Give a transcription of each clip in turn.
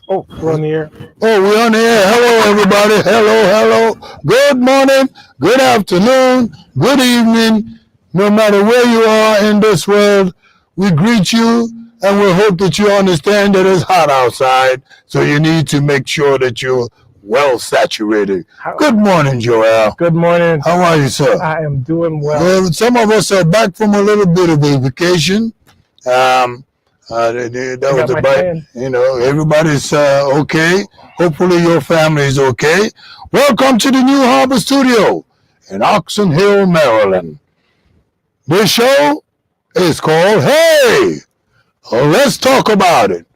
Oh, we're on the air. Oh, we're on the air. Hello, everybody. Hello. Good morning, good afternoon, good evening. No matter where you are in this world, we greet you and we hope that you understand that it's hot outside. So you need to make sure that you're well saturated. Good morning, Joel. Good morning. How are you, sir? I am doing well. Well, some of us are back from a little bit of a vacation. That was a bite. Everybody's okay. Hopefully your family is okay. Welcome to the New Harbor Studio in Oxon Hill, Maryland. This show is called Hey, Let's Talk About It.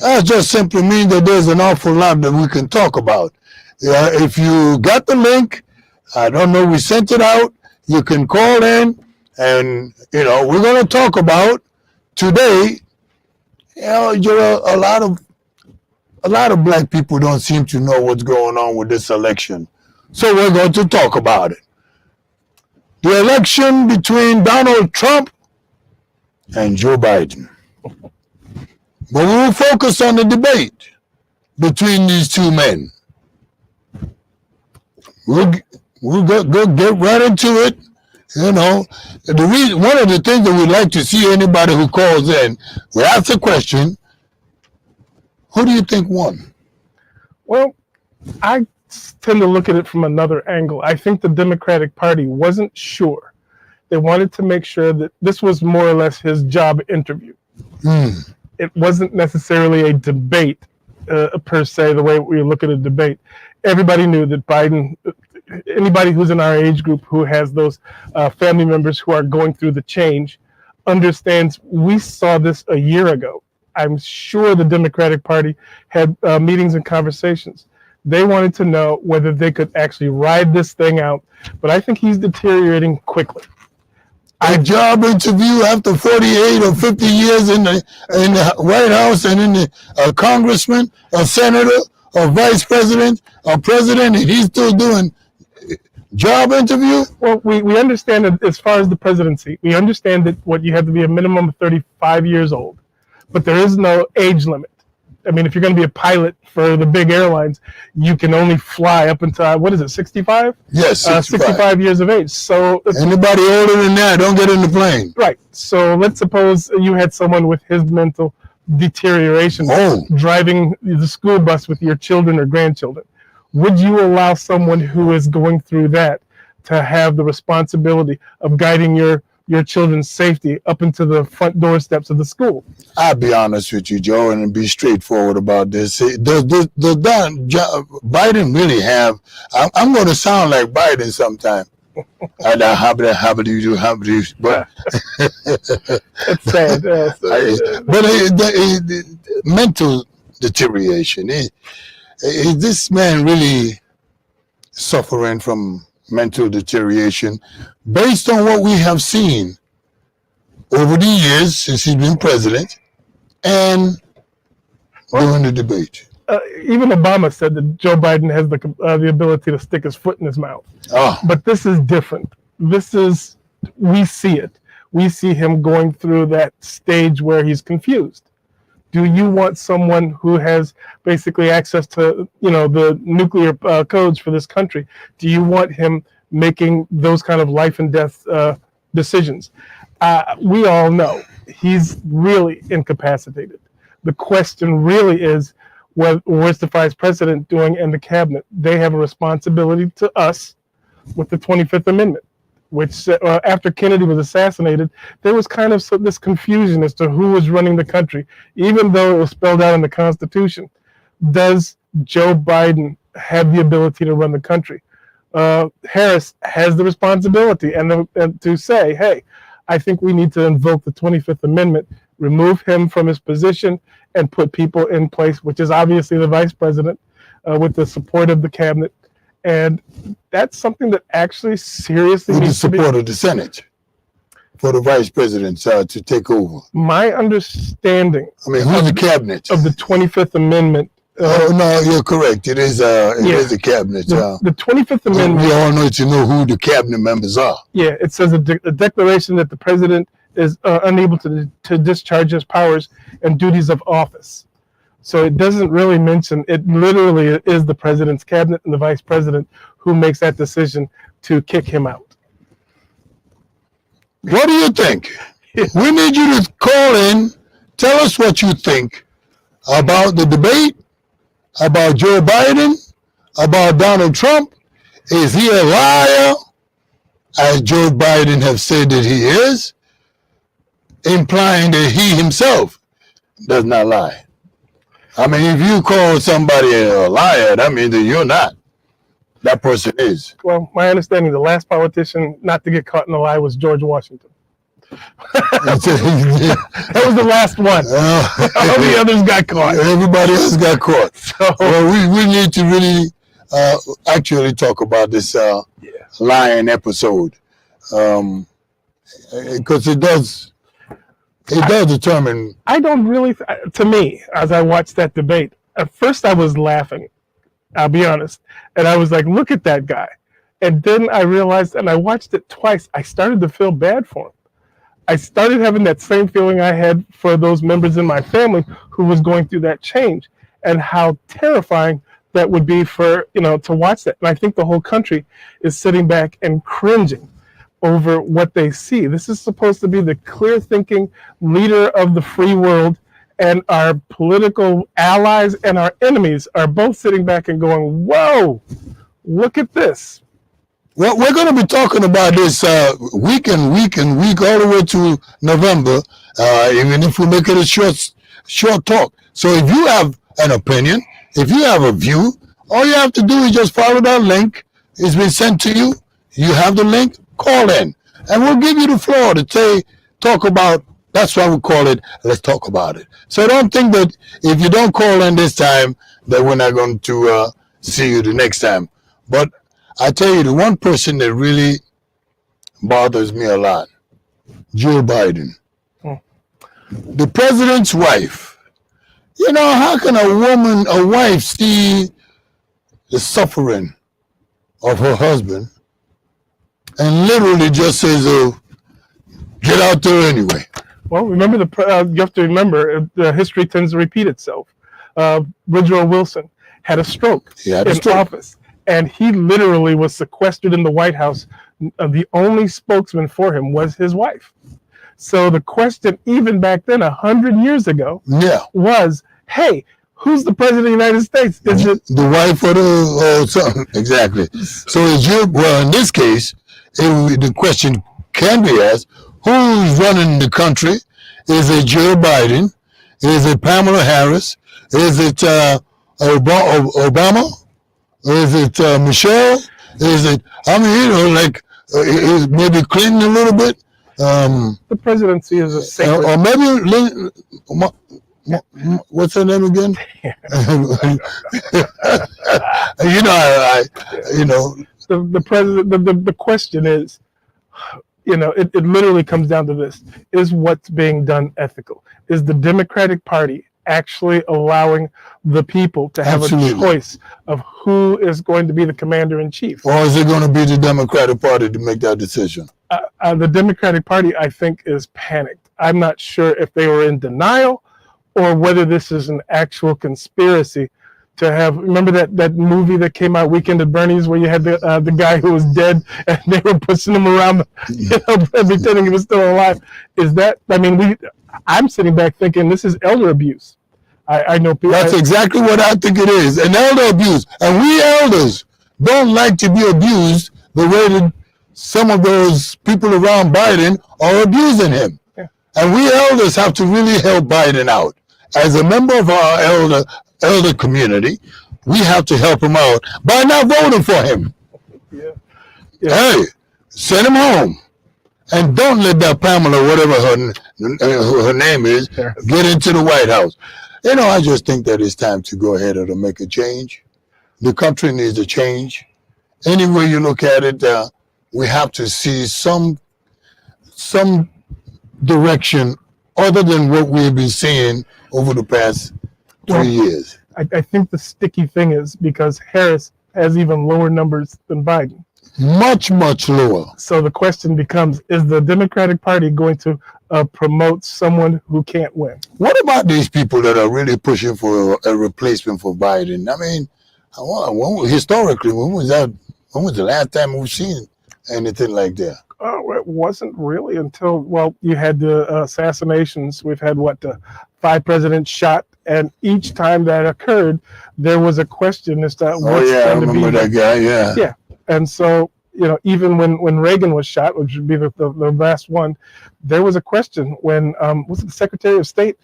That just simply means that there's an awful lot that we can talk about. If you got the link, I don't know, we sent it out. You can call in and, we're going to talk about today. A lot of black people don't seem to know what's going on with this election. So we're going to talk about it. The election between Donald Trump and Joe Biden. But we'll focus on the debate between these two men. We'll get right into it. One of the things that we like to see anybody who calls in, we ask the question, who do you think won? Well, I tend to look at it from another angle. I think the Democratic Party wasn't sure. They wanted to make sure that this was more or less his job interview. It wasn't necessarily a debate per se, the way we look at a debate. Everybody knew that Biden, anybody who's in our age group who has those family members who are going through the change, understands we saw this a year ago. I'm sure the Democratic Party had meetings and conversations. They wanted to know whether they could actually ride this thing out, but I think he's deteriorating quickly. A job interview after 48 or 50 years in the White House and in the congressman, a senator, a vice president, a president, and he's still doing job interview? Well, we understand that as far as the presidency, we understand that what you have to be a minimum of 35 years old, but there is no age limit. I mean, if you're going to be a pilot for the big airlines, you can only fly up until, 65? Yes, 65 years of age. So anybody older than that, don't get in the plane. Right. So let's suppose you had someone with his mental deterioration driving the school bus with your children or grandchildren. Would you allow someone who is going through that to have the responsibility of guiding your children's safety up into the front doorsteps of the school? I'll be honest with you, Joe, and be straightforward about this. Does Biden really have? I'm going to sound like Biden sometime. How do you do? But it's sad. But mental deterioration. Is this man really suffering from mental deterioration based on what we have seen over the years since he's been president and during the debate? Even Obama said that Joe Biden has the ability to stick his foot in his mouth. But this is different. We see it. We see him going through that stage where he's confused. Do you want someone who has basically access to, the nuclear codes for this country? Do you want him making those kind of life and death decisions? We all know he's really incapacitated. The question really is, what's the vice president doing and the cabinet? They have a responsibility to us with the 25th Amendment, which after Kennedy was assassinated, there was kind of this confusion as to who was running the country, even though it was spelled out in the Constitution. Does Joe Biden have the ability to run the country? Harris has the responsibility and to say, hey, I think we need to invoke the 25th Amendment, remove him from his position, and put people in place, which is obviously the vice president, with the support of the cabinet. And that's something that actually seriously with the needs to be support of the Senate for the vice president to take over. My understanding who's the cabinet? Of the 25th Amendment. No, you're correct. It is a cabinet. The 25th Amendment. We all need to know who the cabinet members are. Yeah, it says a declaration that the president is unable to discharge his powers and duties of office. So it doesn't really mention, it literally is the president's cabinet and the vice president who makes that decision to kick him out. What do you think? We need you to call in, tell us what you think about the debate, about Joe Biden, about Donald Trump. Is he a liar, as Joe Biden have said that he is, implying that he himself does not lie? I mean, if you call somebody a liar, that means that you're not. That person is. Well, my understanding, the last politician not to get caught in a lie was George Washington. That was the last one. All the others got caught. Everybody else got caught. So, well, we need to really actually talk about this lying episode, because it does determine. I don't really, to me, as I watched that debate, at first I was laughing, I'll be honest, and I was like, look at that guy. And then I realized, and I watched it twice, I started to feel bad for him. I started having that same feeling I had for those members in my family who was going through that change, and how terrifying that would be for, to watch that. And I think the whole country is sitting back and cringing over what they see. This is supposed to be the clear thinking leader of the free world, and our political allies and our enemies are both sitting back and going, whoa, look at this. Well, we're going to be talking about this week all the way to November, even if we make it a short talk. So if you have an opinion, if you have a view, all you have to do is just follow that link. It's been sent to you. You have the link, call in, and we'll give you the floor to talk about. That's why we call it, let's talk about it. So don't think that if you don't call in this time, that we're not going to see you the next time. But I tell you, the one person that really bothers me a lot, Joe Biden, the president's wife. How can a wife see the suffering of her husband and literally just says, oh, get out there anyway? Well, remember, you have to remember, the history tends to repeat itself. Woodrow Wilson had a stroke in office, and he literally was sequestered in the White House. The only spokesman for him was his wife. So the question, even back then, 100 years ago, was, hey, who's the president of the United States? Is it the wife or something? Exactly. So in this case, the question can be asked, who's running the country? Is it Joe Biden? Is it Kamala Harris? Is it Obama? Is it Michelle? Is it, maybe Clinton a little bit? The presidency is a sacred. Or maybe, what's her name again? The president. The question is, it literally comes down to this: is what's being done ethical? Is the Democratic Party actually allowing the people to have a choice of who is going to be the commander in chief? Or is it going to be the Democratic Party to make that decision? The Democratic Party, I think, is panicked. I'm not sure if they were in denial or whether this is an actual conspiracy to have. Remember that movie that came out, Weekend at Bernie's, where you had the guy who was dead and they were pushing him around, pretending he was still alive. I'm sitting back thinking this is elder abuse. I know people. That's exactly what I think it is, an elder abuse. And we elders don't like to be abused the way that some of those people around Biden are abusing him. Yeah. And we elders have to really help Biden out. As a member of our elder community, we have to help him out by not voting for him. Yeah. Hey, send him home. And don't let that Pamela, whatever her name is, get into the White House. I just think that it's time to go ahead and make a change. The country needs a change. Any way you look at it, we have to see some direction other than what we've been seeing over the past 3 years. I think the sticky thing is because Harris has even lower numbers than Biden. Much, much lower. So the question becomes, is the Democratic Party going to promote someone who can't win. What about these people that are really pushing for a replacement for Biden? I mean, historically, when was the last time we've seen anything like that? Oh, it wasn't really until, well, you had the assassinations. We've had, 5 presidents shot, and each time that occurred, there was a question as to what's going to be. I remember that guy, yeah. Yeah, and so, even when Reagan was shot, which would be the last one, there was a question when, was it the Secretary of State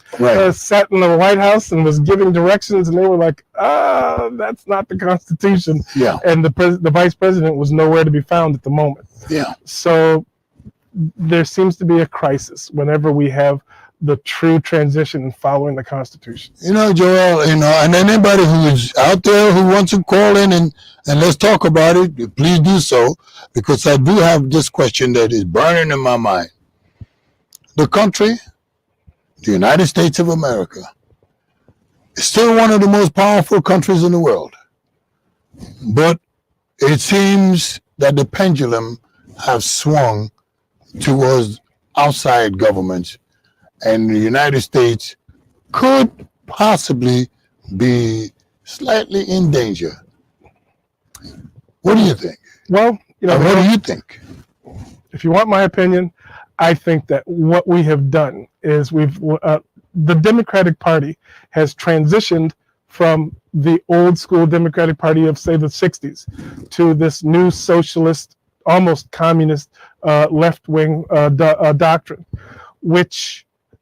sat in the White House and was giving directions, and they were like, that's not the Constitution. Yeah. And the Vice President was nowhere to be found at the moment. Yeah. So there seems to be a crisis whenever we have the true transition following the Constitution. Joel, and anybody who's out there who wants to call in and let's talk about it, please do so, because I do have this question that is burning in my mind. The country, the United States of America, is still one of the most powerful countries in the world. But it seems that the pendulum has swung towards outside governments, and the United States could possibly be slightly in danger. What do you think? Well, what do you think? If you want my opinion, I think that what we have done is the Democratic Party has transitioned from the old school Democratic Party of, say, the 60s to this new socialist, almost communist left-wing doctrine, which,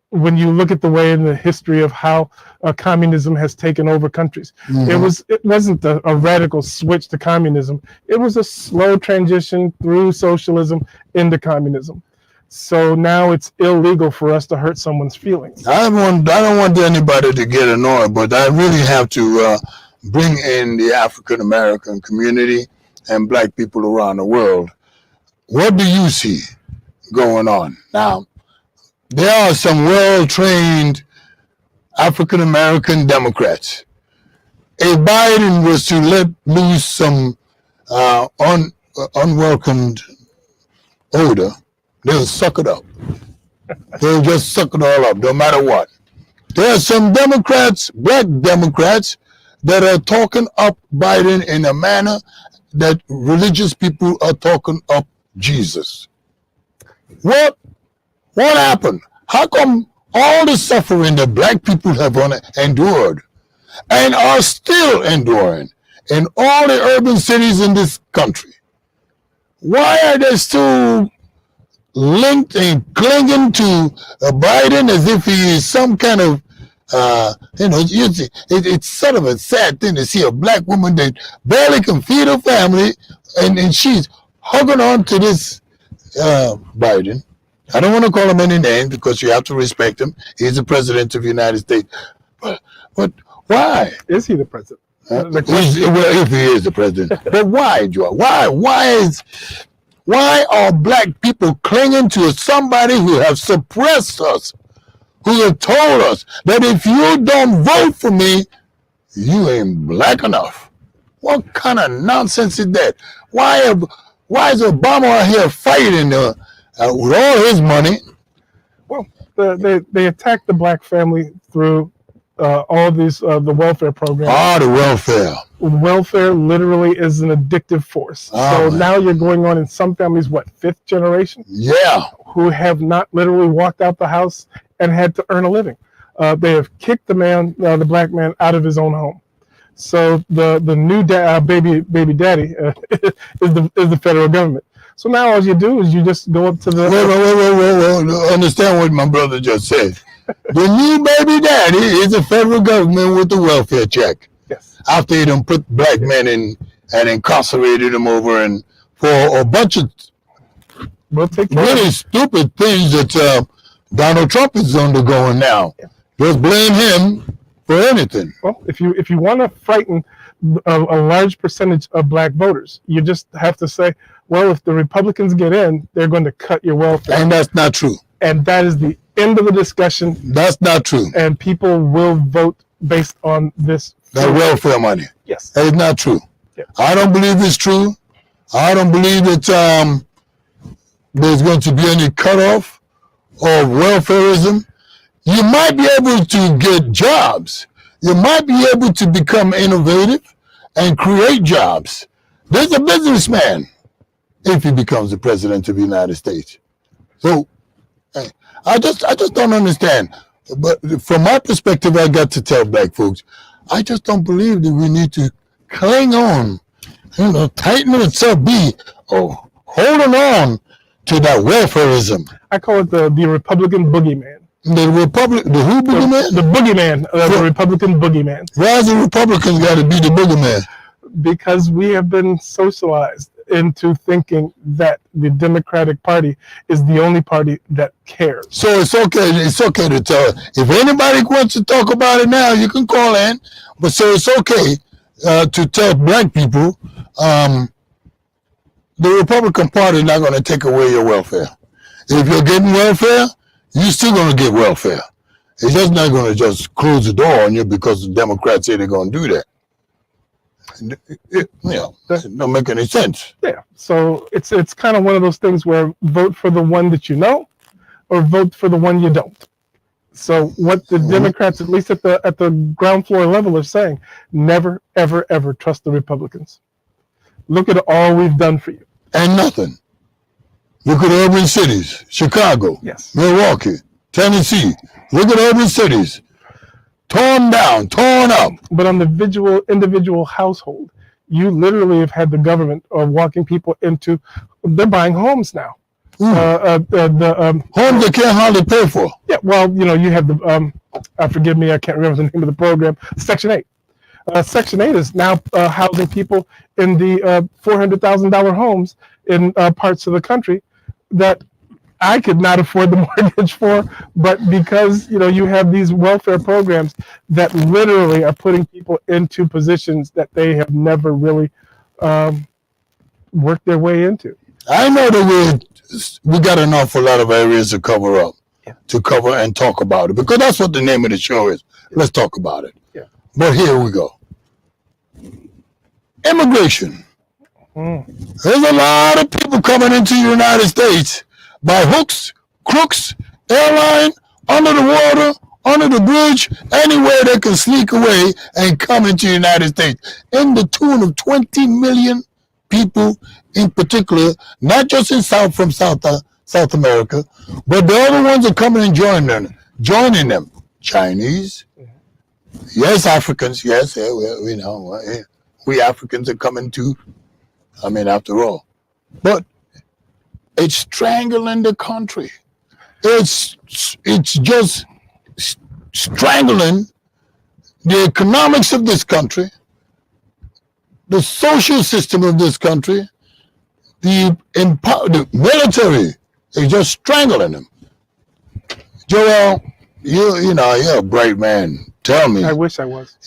when you look at the way in the history of how communism has taken over countries, it wasn't a radical switch to communism. It was a slow transition through socialism into communism. So now it's illegal for us to hurt someone's feelings. I don't want anybody to get annoyed, but I really have to bring in the African American community and black people around the world. What do you see going on now? There are some well-trained African American Democrats. If Biden was to let loose some unwelcomed odor, they'll suck it up. They'll just suck it all up, no matter what. There are some Democrats, black Democrats, that are talking up Biden in a manner that religious people are talking up Jesus. What happened? How come all the suffering that black people have endured and are still enduring in all the urban cities in this country, why are they still linked and clinging to Biden as if he is some kind of, it's sort of a sad thing to see a black woman that barely can feed her family, and she's hugging on to this Biden. I don't want to call him any names because you have to respect him. He's the president of the United States. But why? Is he the president? If he is the president. But why, Joe? Why are black people clinging to somebody who have suppressed us, who have told us that if you don't vote for me, you ain't black enough? What kind of nonsense is that? Why is Obama out here fighting with all his money? Well, they attacked the black family through all these the welfare programs. The welfare. Welfare literally is an addictive force. So now you're going on in some families, fifth generation? Yeah. Who have not literally walked out the house and had to earn a living. They have kicked the black man out of his own home. So the new baby daddy is the federal government. So now all you do is you just go up to the... Wait. Understand what my brother just said. The new baby daddy is the federal government with the welfare check. Yes. After they done put black men in and incarcerated them over and for a bunch of really stupid things that Donald Trump is undergoing now. Yeah. Just blame him for anything. Well, if you want to frighten a large percentage of black voters, you just have to say, well, if the Republicans get in, they're going to cut your welfare. And that's not true. And that is the end of the discussion. That's not true. And people will vote based on this. That welfare money. Yes. That is not true. Yeah. I don't believe it's true. I don't believe that there's going to be any cutoff or welfareism, you might be able to get jobs. You might be able to become innovative and create jobs. There's a businessman if he becomes the president of the United States. So I just don't understand. But from my perspective, I got to tell black folks, I just don't believe that we need to cling on, tighten itself, holding on to that welfareism. I call it the Republican boogeyman. The who boogeyman? The boogeyman, the Republican boogeyman. Why has the Republicans got to be the boogeyman? Because we have been socialized into thinking that the Democratic Party is the only party that cares. So it's okay to tell. If anybody wants to talk about it now, you can call in. But so it's okay to tell black people the Republican Party is not going to take away your welfare. If you're getting welfare, you're still going to get welfare. It's just not going to just close the door on you because the Democrats say they're going to do that. It don't make any sense. Yeah. So it's kind of one of those things where vote for the one that you know, or vote for the one you don't. So what the Democrats, at least at the ground floor level, are saying: never, ever, ever trust the Republicans. Look at all we've done for you. And nothing. Look at urban cities: Chicago, yes, Milwaukee, Tennessee. Look at urban cities. Torn down, torn up. But on the individual household, you literally have had the government walking people into, they're buying homes now. Homes they can't hardly pay for. Yeah, well, you have the, forgive me, I can't remember the name of the program, Section 8. Section 8 is now housing people in the $400,000 homes in parts of the country that I could not afford the mortgage for, but because you have these welfare programs that literally are putting people into positions that they have never really worked their way into. I know that we got an awful lot of areas to cover up, to cover and talk about it, because that's what the name of the show is. Let's talk about it. Yeah. But here we go. Immigration. There's a lot of people coming into the United States by hooks, crooks, airline, under the water, under the bridge, anywhere they can sneak away and come into the United States. In the tune of 20 million people in particular, not just in South America, but the other ones are coming and joining them. Chinese, yes, Africans, yes, we know, we Africans are coming too. I mean, after all. But it's strangling the country. It's just strangling the economics of this country, the social system of this country, the military is just strangling them. Joel, you're a bright man. Tell me. I wish I was.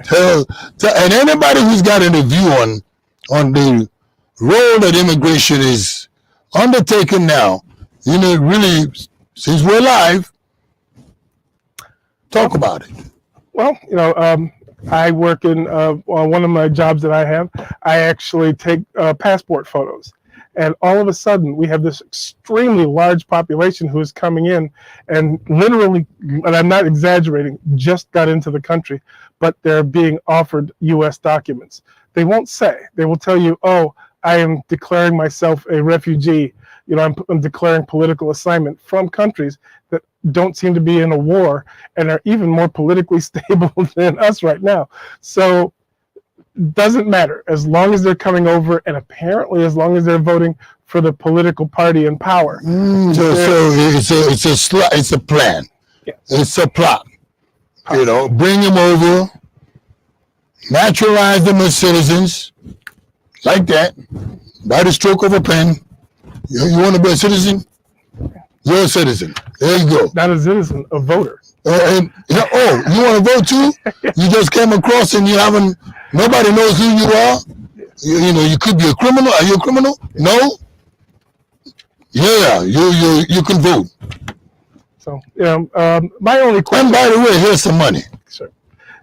tell, and anybody who's got any view on the role that immigration is undertaken now, really, since we're live, talk about it. Well, I work in one of my jobs that I have. I actually take passport photos. And all of a sudden, we have this extremely large population who is coming in and literally, and I'm not exaggerating, just got into the country, but they're being offered U.S. documents. They won't say. They will tell you, oh, I am declaring myself a refugee. I'm declaring political assignment from countries that don't seem to be in a war and are even more politically stable than us right now. So doesn't matter as long as they're coming over, and apparently as long as they're voting for the political party in power. So it's a plan. Yeah. It's a plot. Bring them over, naturalize them as citizens, like that, by the stroke of a pen. You want to be a citizen? You're a citizen. There you go. Not a citizen, a voter. You want to vote too? You just came across and nobody knows who you are. You could be a criminal. Are you a criminal? No. Yeah, you can vote. So, my only question. And by the way, here's some money. Sure.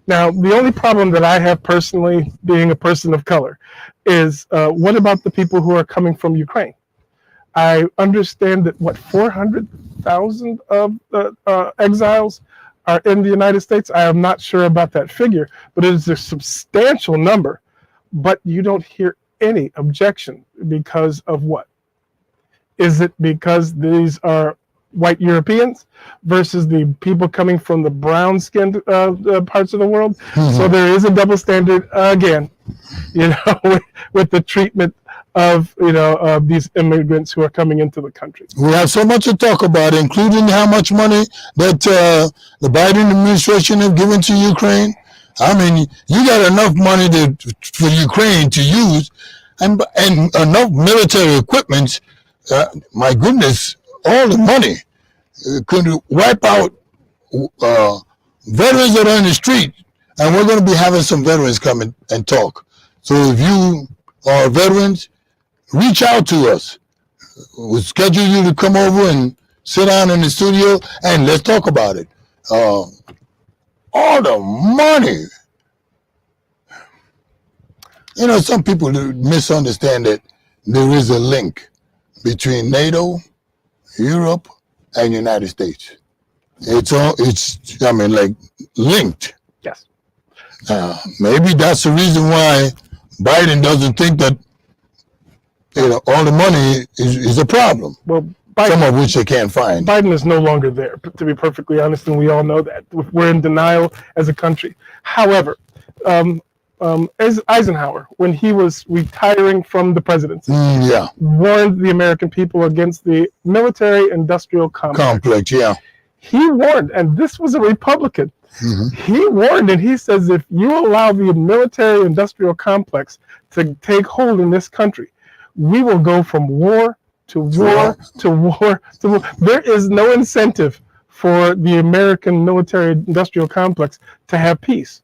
Now, the only problem that I have personally, being a person of color, is what about the people who are coming from Ukraine? I understand that 400,000 of exiles are in the United States. I am not sure about that figure, but it is a substantial number. But you don't hear any objection because of what? Is it because these are white Europeans versus the people coming from the brown-skinned parts of the world? Mm-hmm. So there is a double standard again, with the treatment of these immigrants who are coming into the country. We have so much to talk about, including how much money that the Biden administration have given to Ukraine. I mean, you got enough money for Ukraine to use, and enough military equipment. My goodness, all the money could wipe out veterans that are in the street, and we're going to be having some veterans come and talk. So if you are veterans, reach out to us. We'll schedule you to come over and sit down in the studio and let's talk about it. All the money. Some people misunderstand that there is a link between NATO, Europe, and United States. It's linked. Yes. Maybe that's the reason why Biden doesn't think that all the money is a problem. Well, Biden, some of which they can't find. Biden is no longer there, to be perfectly honest, and we all know that. We're in denial as a country. However, as Eisenhower, when he was retiring from the presidency, warned the American people against the military-industrial complex. He warned, and this was a Republican. Mm-hmm. He warned, and he says, if you allow the military-industrial complex to take hold in this country, we will go from war to war to war to war. There is no incentive for the American military-industrial complex to have peace.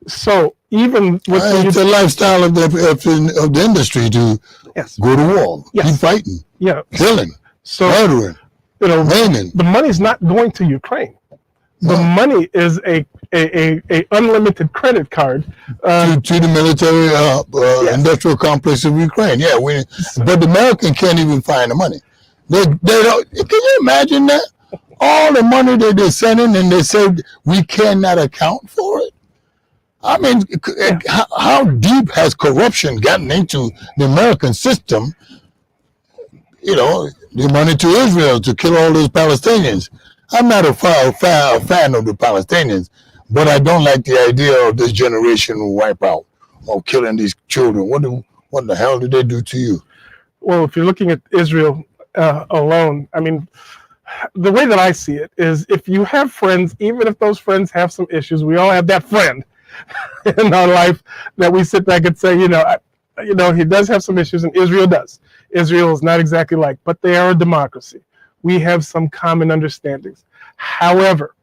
So even with it's the lifestyle of the industry to go to war, keep fighting, killing, murdering, maiming. The money's not going to Ukraine. The money is a unlimited credit card to the military industrial complex of Ukraine. But the American can't even find the money. They don't. Can you imagine that? All the money that they're sending, and they said we cannot account for it. I mean, how deep has corruption gotten into the American system? The money to Israel to kill all those Palestinians. I'm not a fan of the Palestinians, but I don't like the idea of this generation wipeout of killing these children. What the hell did they do to you? Well, if you're looking at Israel alone, I mean, the way that I see it is if you have friends, even if those friends have some issues, we all have that friend in our life that we sit back and say, he does have some issues, and Israel does. Israel is not exactly like, but they are a democracy. We have some common understandings. However,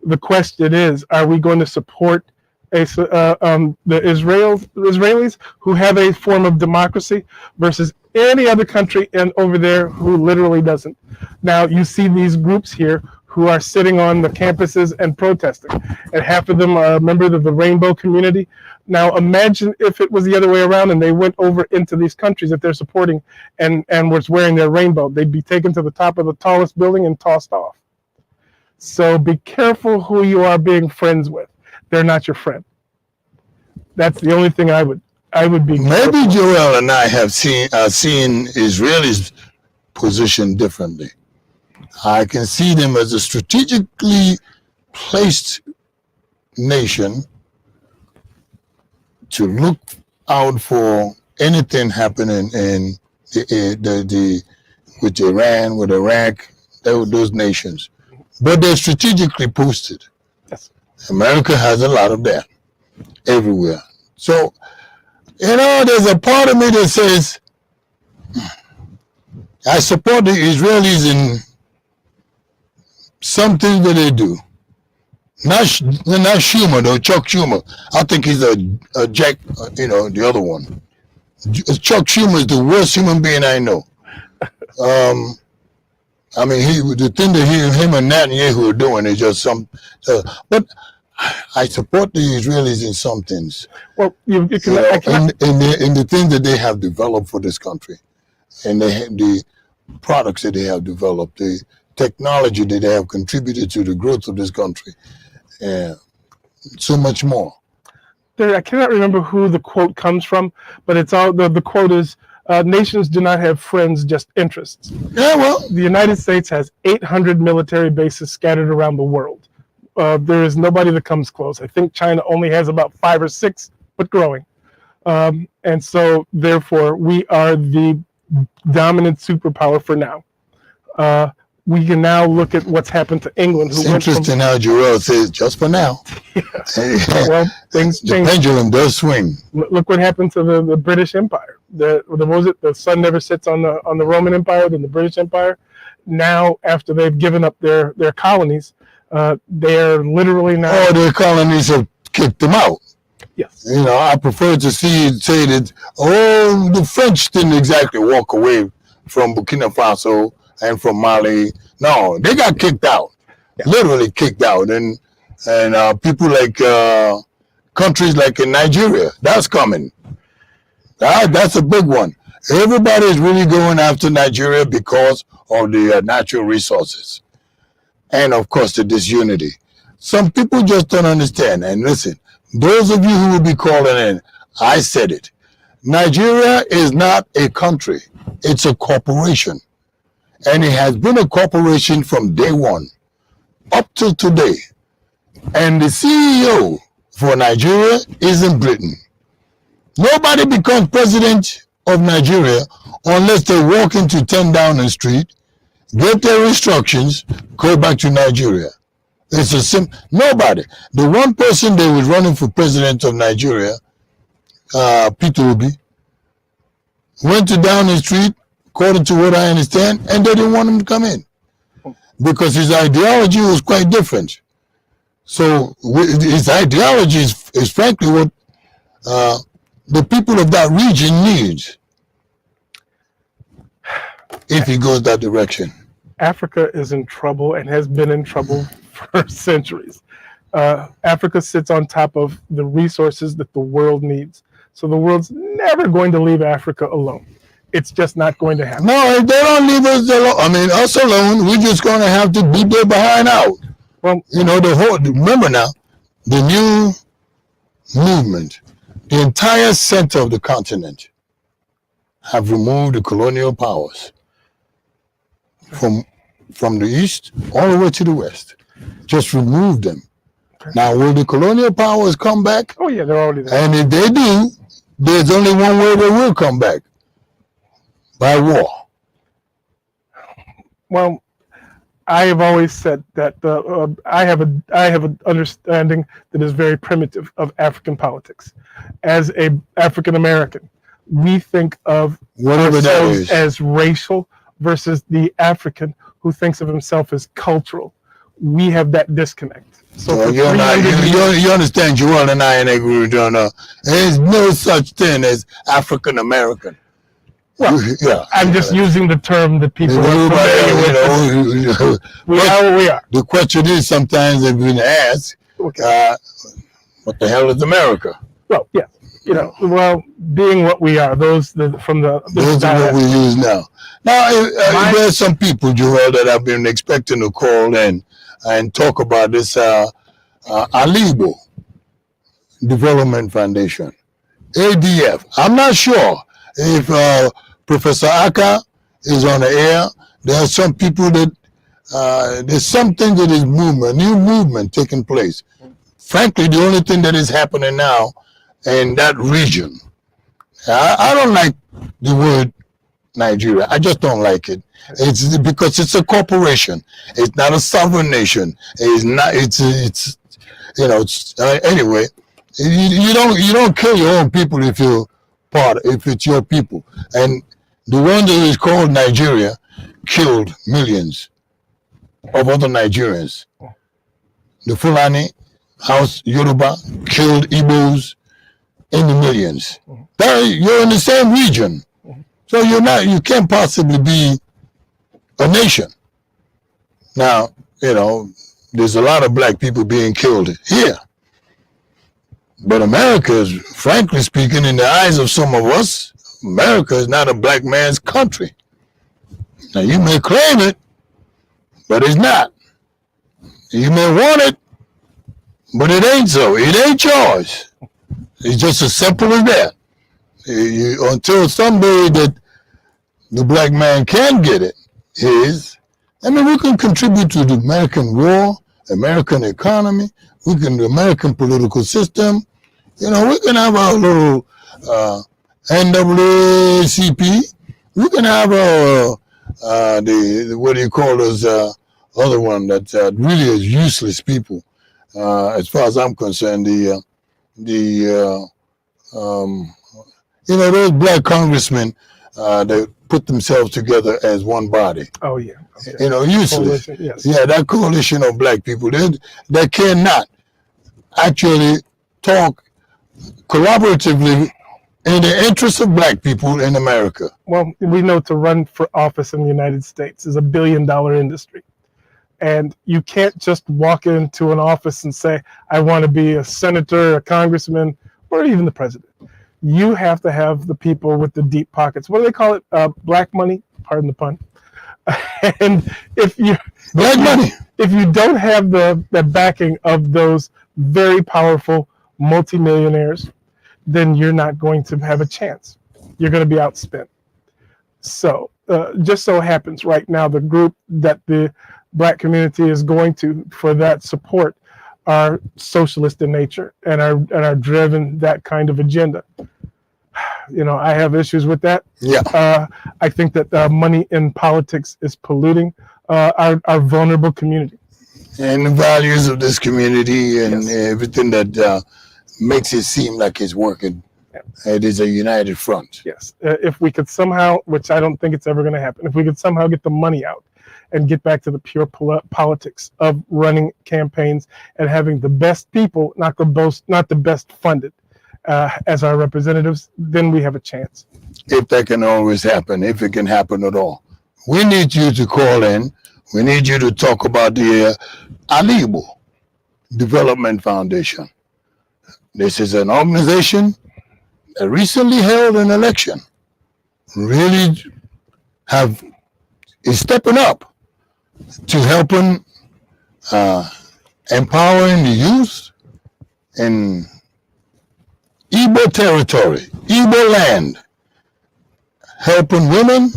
the question is, are we going to support the Israelis who have a form of democracy versus any other country over there who literally doesn't? Now, you see these groups here who are sitting on the campuses and protesting, and half of them are members of the rainbow community. Now, imagine if it was the other way around and they went over into these countries that they're supporting and was wearing their rainbow. They'd be taken to the top of the tallest building and tossed off. So be careful who you are being friends with. They're not your friend. That's the only thing I would be. Maybe Joel and I have seen Israelis' position differently. I can see them as a strategically placed nation to look out for anything happening in with Iran, with Iraq, those nations. But they're strategically posted. Yes. America has a lot of that everywhere. So, there's a part of me that says, I support the Israelis in something that they do. Not Schumer, though, Chuck Schumer. I think he's a jack, the other one. Chuck Schumer is the worst human being I know. I mean, the thing that him and Netanyahu are doing is just but I support the Israelis in some things. Well, in the things that they have developed for this country. and the products that they have developed, the technology that they have contributed to the growth of this country, and so much more. I cannot remember who the quote comes from, but it's all the quote is, nations do not have friends, just interests. Yeah, well, the United States has 800 military bases scattered around the world. There is nobody that comes close. I think China only has about 5 or 6, but growing. And so, therefore, we are the dominant superpower for now. We can now look at what's happened to England. It's interesting how Joel says, just for now. Well, things change. The pendulum does swing. Look what happened to the British Empire. What was it? The sun never sets on the Roman Empire, then the British Empire. Now, after they've given up their colonies, they're literally now. Oh, their colonies have kicked them out. Yes. You know, I prefer to say that, the French didn't exactly walk away from Burkina Faso and from Mali. No, they got kicked out, literally kicked out. And people like countries like in Nigeria, that's coming. That's a big one. Everybody is really going after Nigeria because of the natural resources. And of course, the disunity. Some people just don't understand. And listen, those of you who will be calling in, I said it. Nigeria is not a country. It's a corporation. And it has been a corporation from day one up till today. And the CEO for Nigeria is in Britain. Nobody becomes president of Nigeria unless they walk into 10 Downing Street, get their instructions, go back to Nigeria. It's a nobody. The one person that was running for president of Nigeria, Peter Obi, went to Downing Street, according to what I understand, and they didn't want him to come in because his ideology was quite different. So his ideology is frankly what the people of that region need if he goes that direction. Africa is in trouble and has been in trouble for centuries. Africa sits on top of the resources that the world needs. So the world's never going to leave Africa alone. It's just not going to happen. No, if they don't leave us alone, us alone, we're just going to have to beat their behind out. Well, remember now, the new movement, the entire center of the continent have removed the colonial powers from the east all the way to the west. Just remove them. Okay. Now, will the colonial powers come back? Oh, yeah, they're already there. And if they do, there's only one way they will come back. By war. Well, I have always said that I have an understanding that is very primitive of African politics. As a African American, we think of whatever that is as racial versus the African who thinks of himself as cultural. We have that disconnect. So you understand, Joel and I ain't agree. There's no such thing as African American. Well, yeah, I'm just using the term that people are familiar with. We are what we are. The question is sometimes they've been asked, what the hell is America? Well, yeah, being what we are, those are what we use now. Now, there's some people, Joel, that I've been expecting to call in and talk about this Alibo Development Foundation, ADF. I'm not sure if Professor Aka is on the air. There are some people that there's something that is new movement taking place. Frankly, the only thing that is happening now in that region, I don't like the word Nigeria. I just don't like it. It's because it's a corporation. It's not a sovereign nation. It's not. Anyway, you don't kill your own people if it's your people. And the one that is called Nigeria killed millions of other Nigerians. The Fulani, House Yoruba, killed Igbos in the millions. You're in the same region. So you can't possibly be a nation. Now, there's a lot of black people being killed here. But America is, frankly speaking, in the eyes of some of us, America is not a black man's country. Now, you may claim it, but it's not. You may want it, but it ain't so. It ain't yours. It's just as simple as that. Until someday that the black man can get it, we can contribute to the American war, American economy, the American political system. We can have our little NAACP. We can have our what do you call those other one that really is useless people. As far as I'm concerned, those black congressmen that put themselves together as one body. Oh yeah. Okay. Useless. Yes. Yeah, that coalition of black people that cannot actually talk collaboratively in the interest of black people in America. Well, we know to run for office in the United States is $1 billion industry. And you can't just walk into an office and say, I want to be a senator, a congressman, or even the president. You have to have the people with the deep pockets. What do they call it? Black money, pardon the pun. And if you don't have the backing of those very powerful multimillionaires, then you're not going to have a chance. You're going to be outspent. So just so happens right now, the group that the black community is going to for that support are socialist in nature and are driven that kind of agenda. I have issues with that. Yeah. I think that money in politics is polluting our vulnerable community. And the values of this community and Yes. everything that makes it seem like it's working. Yeah. It is a united front. Yes. If we could somehow, which I don't think it's ever going to happen, if we could somehow get the money out and get back to the pure politics of running campaigns and having the best people, not the best funded, as our representatives, then we have a chance. If that can always happen, if it can happen at all. We need you to call in. We need you to talk about the Alibo Development Foundation. This is an organization that recently held an election. Really is stepping up to helping empowering the youth in Igbo territory, Igbo land, helping women.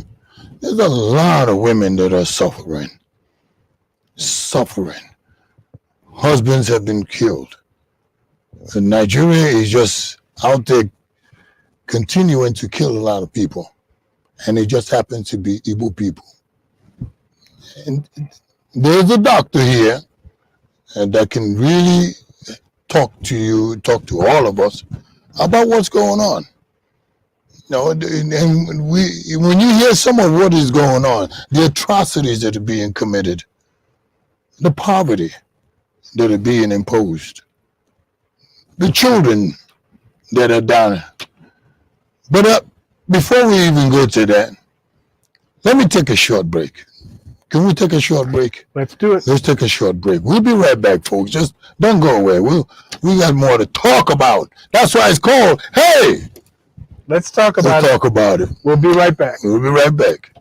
There's a lot of women that are suffering. Husbands have been killed. And Nigeria is just out there continuing to kill a lot of people. And it just happens to be Igbo people. And there's a doctor here that can really talk to all of us about what's going on. And when you hear some of what is going on, the atrocities that are being committed, the poverty that are being imposed, the children that are down. But before we even go to that, let me take a short break. Can we take a short break? Let's do it. Let's take a short break. We'll be right back, folks. Just don't go away. We got more to talk about. That's why it's called, Hey! Let's talk about it. We'll be right back. We'll be right back.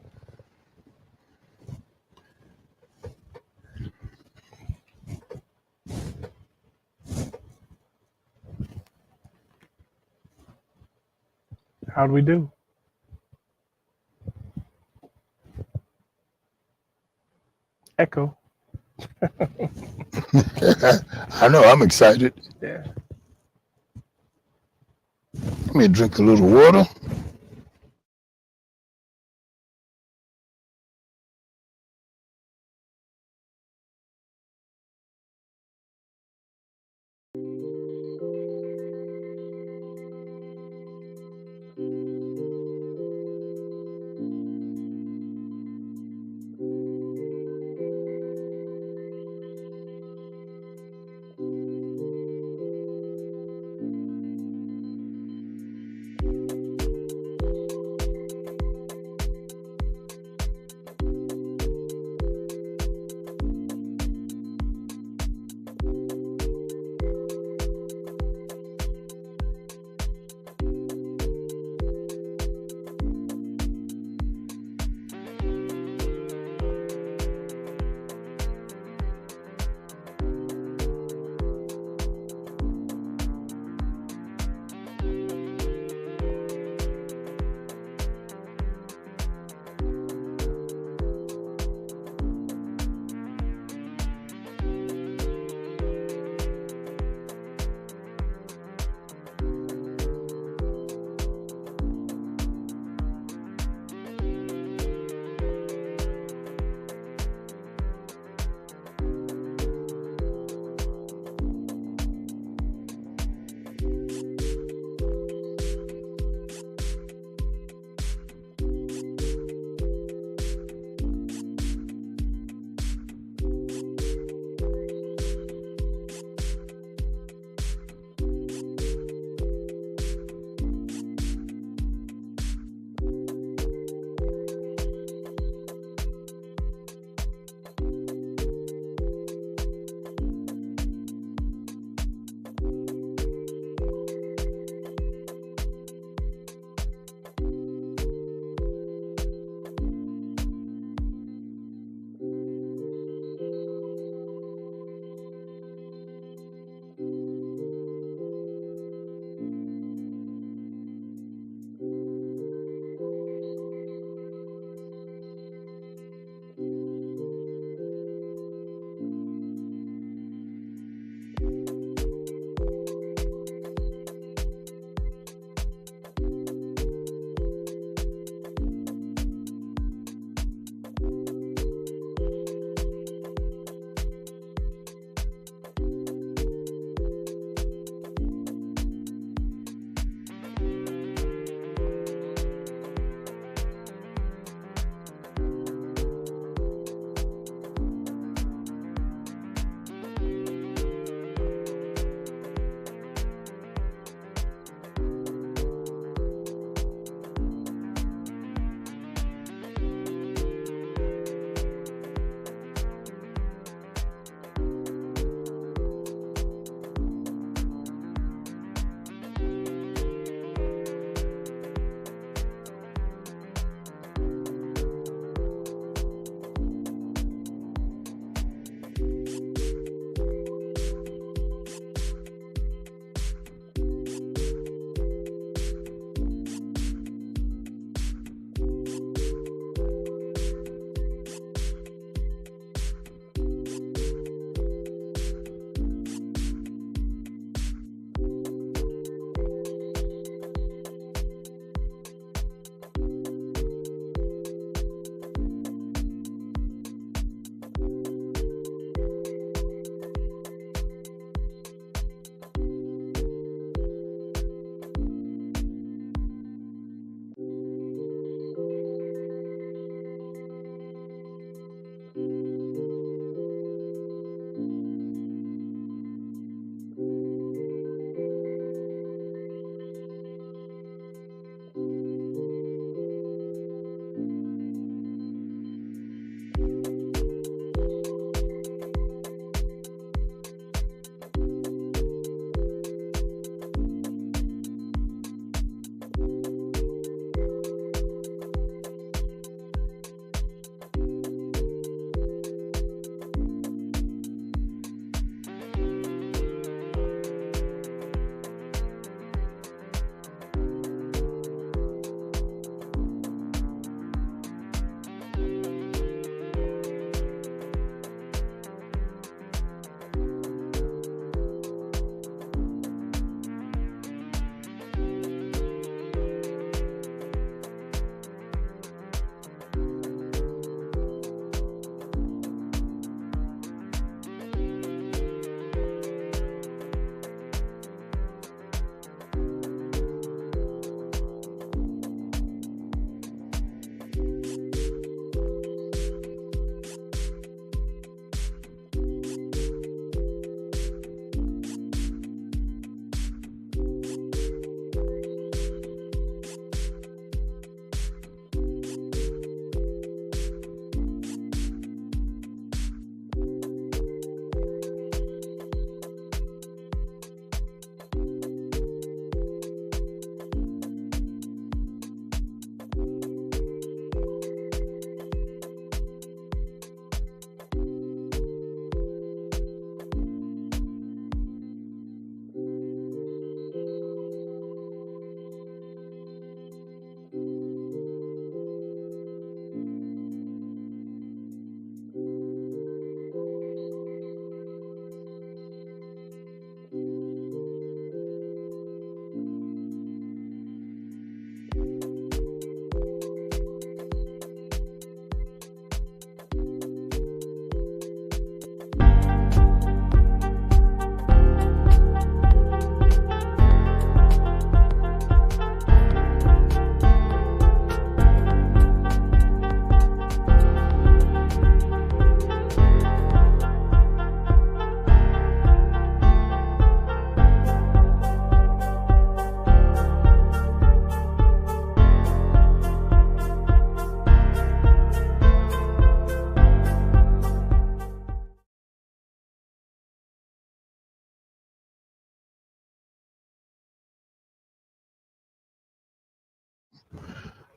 How'd we do? Echo. I know, I'm excited. Yeah. Let me drink a little water.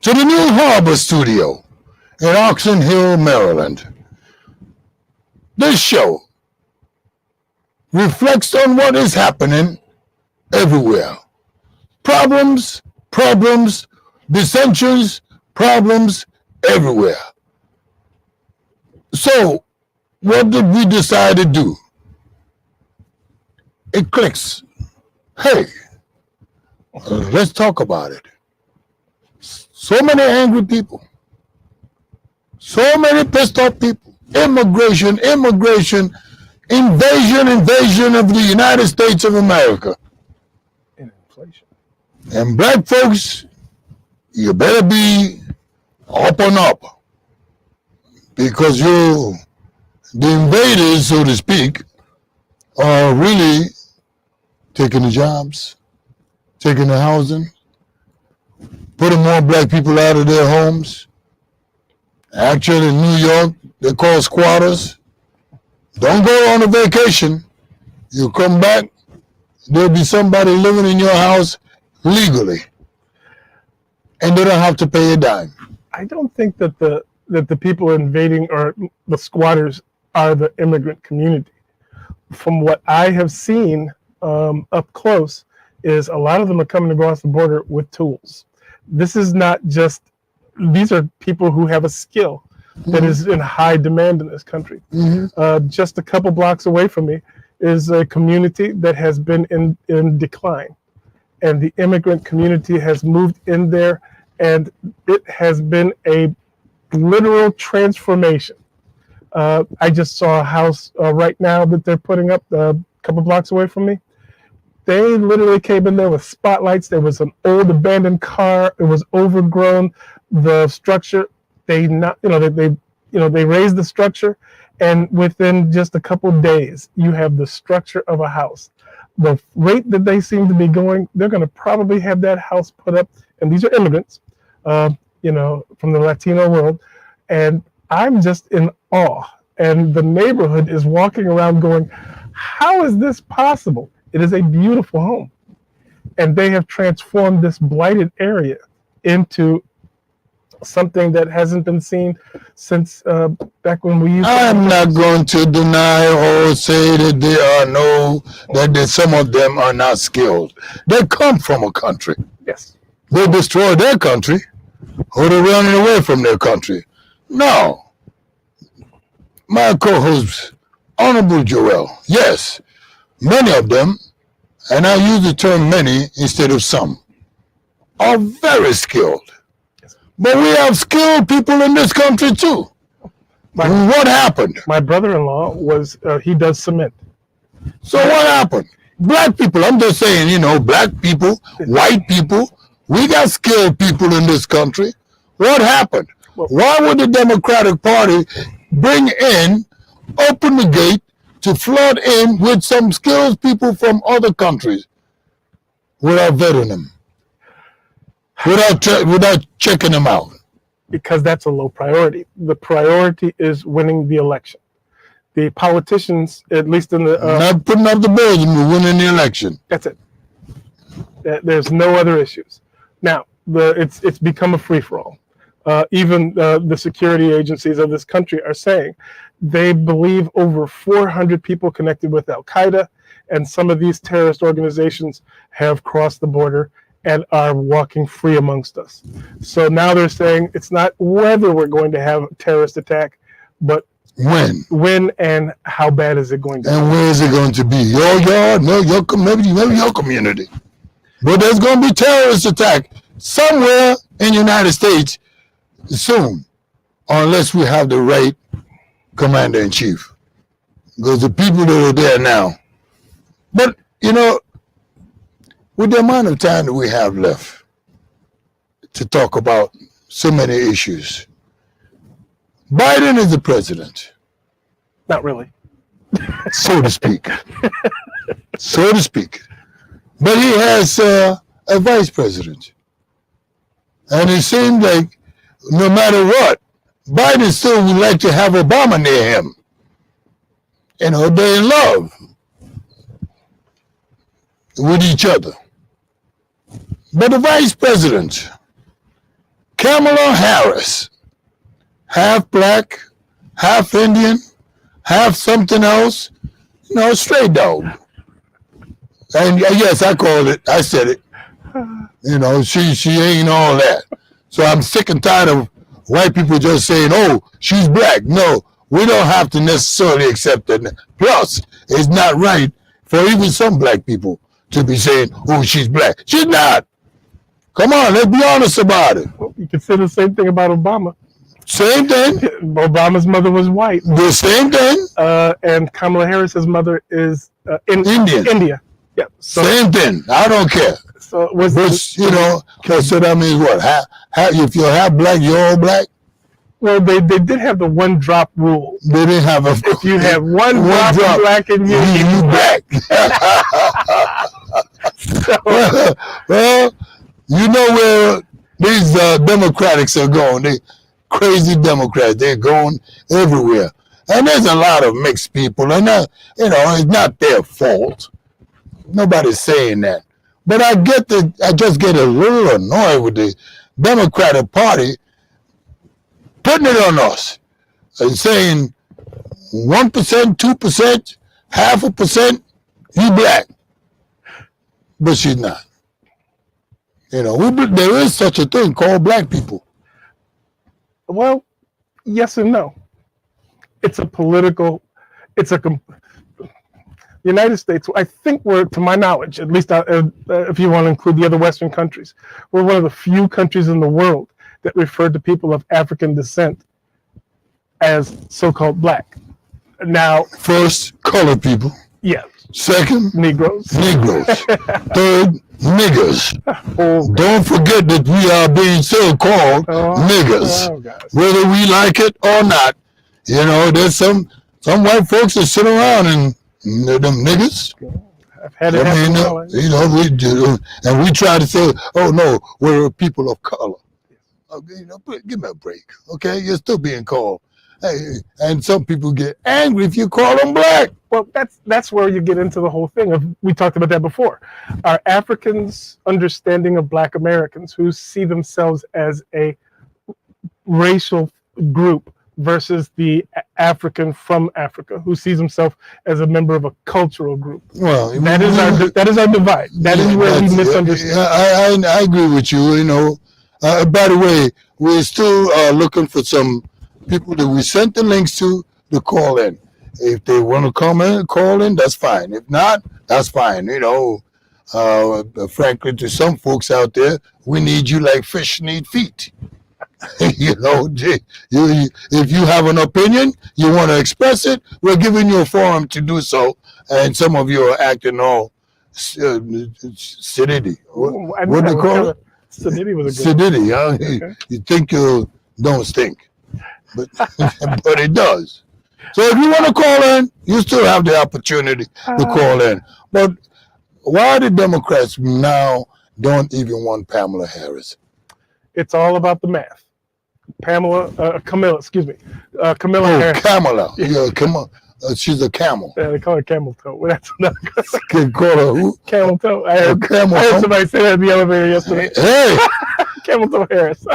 to the New Harbor Studio in Oxon Hill, Maryland. This show reflects on what is happening everywhere. Problems, dissensions, problems everywhere. So, what did we decide to do? It clicks. Hey, let's talk about it. So many angry people. So many pissed off people. Immigration, invasion of the United States of America. And inflation. And black folks, you better be up and up. Because the invaders, so to speak, are really taking the jobs, taking the housing, putting more black people out of their homes. Actually, in New York, they call squatters. Don't go on a vacation. You come back, there'll be somebody living in your house legally. And they don't have to pay a dime. I don't think that the people invading or the squatters are the immigrant community. From what I have seen up close, is a lot of them are coming across the border with tools. This is not just, these are people who have a skill that is in high demand in this country. Just a couple blocks away from me is a community that has been in decline. And the immigrant community has moved in there, and it has been a literal transformation. I just saw a house right now that they're putting up a couple blocks away from me. They literally came in there with spotlights. There was an old abandoned car. It was overgrown. The structure, they raised the structure, and within just a couple days, you have the structure of a house. The rate that they seem to be going, they're going to probably have that house put up. And these are immigrants, from the Latino world, and I'm just in awe. And the neighborhood is walking around going, how is this possible? It is a beautiful home. And they have transformed this blighted area into something that hasn't been seen since back when we used to. I'm not going to deny or say that some of them are not skilled. They come from a country. Yes. They destroy their country, or they're running away from their country. No. My co-host, Honorable Joel, yes, many of them, and I use the term many instead of some, are very skilled. But we have skilled people in this country too. What happened? My brother-in-law he does cement. So what happened? Black people, I'm just saying, black people, white people, we got skilled people in this country. What happened? Why would the Democratic Party open the gate to flood in with some skilled people from other countries without vetting them, without checking them out? Because that's a low priority. The priority is winning the election. The politicians, at least in the... not putting up the bills and winning the election. That's it. There's no other issues. Now, it's become a free-for-all. Even the security agencies of this country are saying they believe over 400 people connected with Al-Qaeda, and some of these terrorist organizations have crossed the border and are walking free amongst us. So now they're saying it's not whether we're going to have a terrorist attack, but when and how bad is it going to be? And where is it going to be? Your yard? No, maybe your community. But there's going to be terrorist attack somewhere in the United States soon, unless we have the right commander-in-chief. Because the people that are there now. But, with the amount of time that we have left to talk about so many issues, Biden is the president. Not really. So to speak. But he has a vice president. And it seems like no matter what, Biden still would like to have Obama near him. They're in love with each other. But the vice president Kamala Harris, half black, half Indian, half something else, straight dog. And yes, I called it. I said it. She ain't all that. So I'm sick and tired of white people just saying, "Oh, she's black." No, we don't have to necessarily accept that. Plus, it's not right for even some black people to be saying, "Oh, she's black." She's not. Come on, let's be honest about it. Well, you can say the same thing about Obama. Same thing. Obama's mother was white. The same thing. And Kamala Harris's mother is Indian. India. Yeah. So, same thing. I don't care. So so that means what? If you're half black, you're all black? Well, they did have the one drop rule. They didn't have a. If you have one drop of black in you, you black. Well, you know where these Democrats are going. They crazy Democrats. They're going everywhere, and there's a lot of mixed people, and it's not their fault. Nobody's saying that. But I just get a little annoyed with the Democratic Party putting it on us and saying 1%, 2%, 0.5%, you black. But she's not. There is such a thing called black people. Well, yes and no. It's a political, the United States, I think we're, to my knowledge, at least if you want to include the other Western countries, we're one of the few countries in the world that refer to people of African descent as so-called black. Now, first, colored people. Yeah. Second, Negroes. Third, niggers. Don't forget that we are being still called niggers. Whether we like it or not, there's some white folks that sit around and them niggas. I've had it happen. We do, and we try to say, "Oh no, we're people of color." Give me a break, okay? You're still being called. Hey, and some people get angry if you call them black. Well, that's where you get into the whole thing of, we talked about that before. Are Africans understanding of Black Americans who see themselves as a racial group versus the African from Africa who sees himself as a member of a cultural group? Well, that is our divide. That is where we misunderstand. I agree with you. By the way, we're still looking for some people that we sent the links to call in. If they want to call in, that's fine. If not, that's fine. Frankly, to some folks out there, we need you like fish need feet. If you have an opinion, you want to express it, we're giving you a forum to do so. And some of you are acting all sedity. What do they call it? Sedity was a good sedity, huh? Okay. You think you don't stink, but but it does. So if you want to call in, you still have the opportunity to call in. But why the Democrats now don't even want Kamala Harris? It's all about the math. Kamala Harris. Kamala. Yeah, come on. She's a camel. Yeah, they call her camel toe. Well, that's another. They call her who? Camel toe. I heard somebody say that in the elevator yesterday. Hey! Camel toe Harris.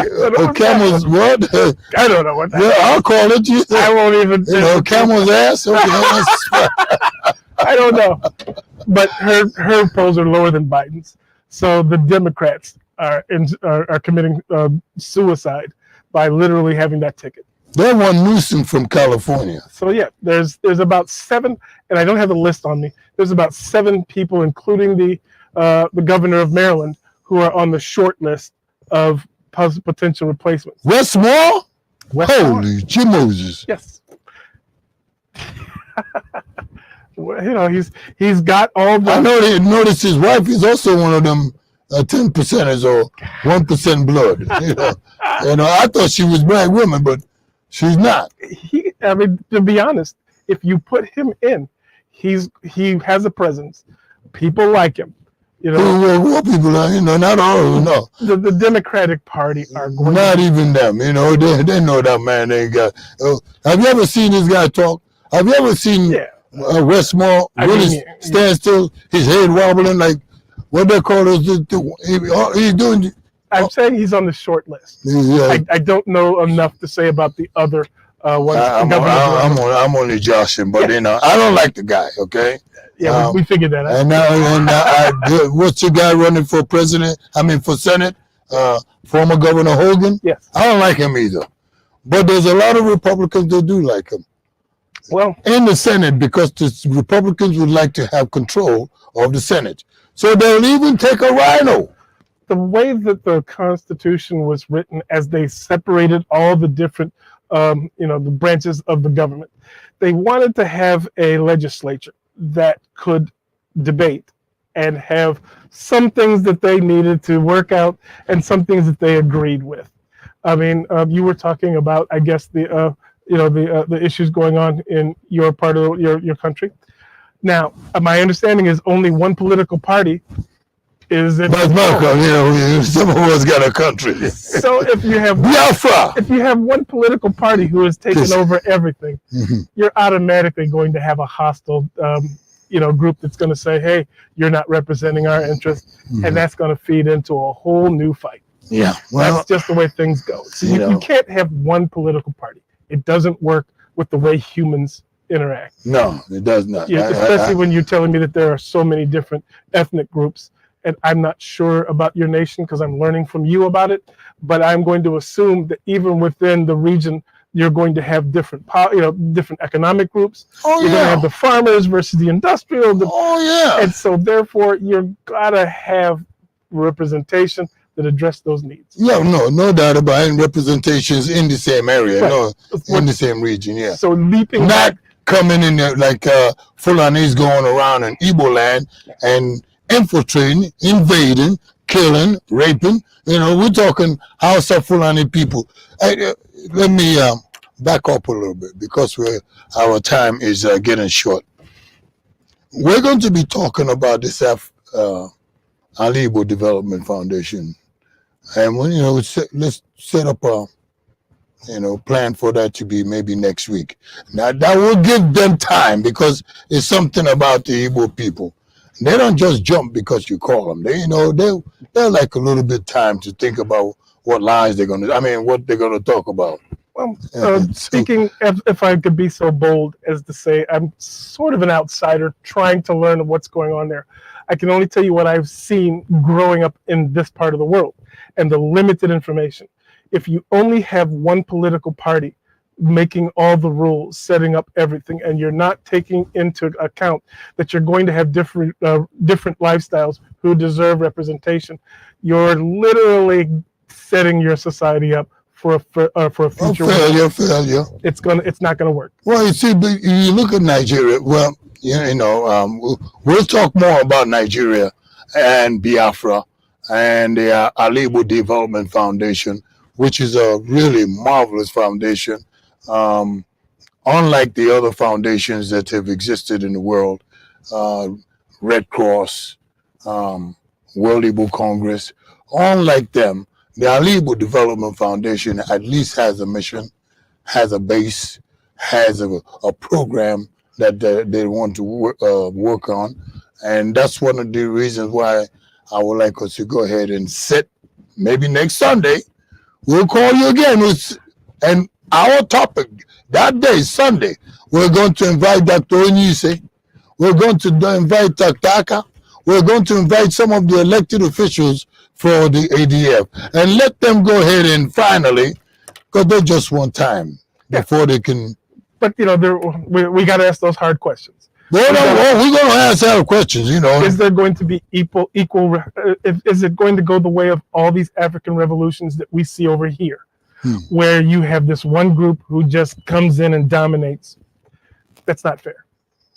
Camel's what? I don't know what that is. I'll call it. I won't even. Camel's ass? Okay, I don't know. But her polls are lower than Biden's. So the Democrats are committing suicide by literally having that ticket. They want Newsom from California. So yeah, there's about 7, and I don't have the list on me. There's about 7 people, including the governor of Maryland, who are on the short list of potential replacements. Wes Moore? Holy Jim Moses! Yes. He's got all the. I noticed his wife is also one of them 10%ers or 1% blood. I thought she was black woman, but she's not. To be honest, if you put him in, he has a presence. People like him. What people are, not all of them, no. The Democratic Party are going. Not even them, they know that man ain't got. Have you ever seen this guy talk? Have you ever seen Wes Moore really stand still, his head wobbling like what they call those? He's doing I'm saying he's on the short list. I don't know enough to say about the other ones. I'm only joshing, but I don't like the guy. Okay. Yeah, we figured that out. And what's the guy running for president? I mean, for Senate? Former Governor Hogan? Yes. I don't like him either. But there's a lot of Republicans that do like him. Well, in the Senate, because the Republicans would like to have control of the Senate. So they'll even take a rhino. The way that the Constitution was written, as they separated all the different, the branches of the government, they wanted to have a legislature that could debate and have some things that they needed to work out and some things that they agreed with. I mean, you were talking about, I guess, the issues going on in your part of your country. Now, my understanding is only one political party is in. But Malcolm, some of us got a country. So if you have Biafra, if you have one political party who has taken over everything, you're automatically going to have a hostile, group that's going to say, "Hey, you're not representing our interests," and that's going to feed into a whole new fight. Yeah, well, that's just the way things go. So you can't have one political party. It doesn't work with the way humans interact. No, it does not. Yeah, especially when you're telling me that there are so many different ethnic groups, and I'm not sure about your nation because I'm learning from you about it. But I'm going to assume that even within the region, you're going to have different economic groups. You're going to have the farmers versus the industrial. And so therefore, you're gotta have representation that address those needs. Yeah, no doubt about it. Representations in the same area, in the same region. Yeah. So leaping not coming in there like Fulanis going around in Igbo land and infiltrating, invading, killing, raping. We're talking Hausa Fulani people. Let me back up a little bit because our time is getting short. We're going to be talking about this Ali Igbo Development Foundation. And when let's set up a plan for that to be maybe next week. Now that will give them time because it's something about the Igbo people. They don't just jump because you call them. They're like a little bit time to think about what lines what they're gonna talk about. Well, speaking, if I could be so bold as to say, I'm sort of an outsider trying to learn what's going on there. I can only tell you what I've seen growing up in this part of the world and the limited information. If you only have one political party making all the rules, setting up everything, and you're not taking into account that you're going to have different lifestyles who deserve representation, you're literally setting your society up for a future failure. It's not gonna work. Well, you see, but you look at Nigeria. Well, we'll talk more about Nigeria and Biafra and the Ali Igbo Development Foundation, which is a really marvelous foundation. Unlike the other foundations that have existed in the world, Red Cross, World Igbo Congress, unlike them, the Ali Igbo Development Foundation at least has a mission, has a base, has a program that they want to work on. And that's one of the reasons why I would like us to go ahead and sit, maybe next Sunday, we'll call you again. And our topic that day, Sunday, we're going to invite Dr. Onyise. We're going to invite Taktaka. We're going to invite some of the elected officials for the ADF and let them go ahead and finally, because they just want time before they can. But we got to ask those hard questions. We're going to ask hard questions. Is there going to be equal? Is it going to go the way of all these African revolutions that we see over here, where you have this one group who just comes in and dominates? That's not fair.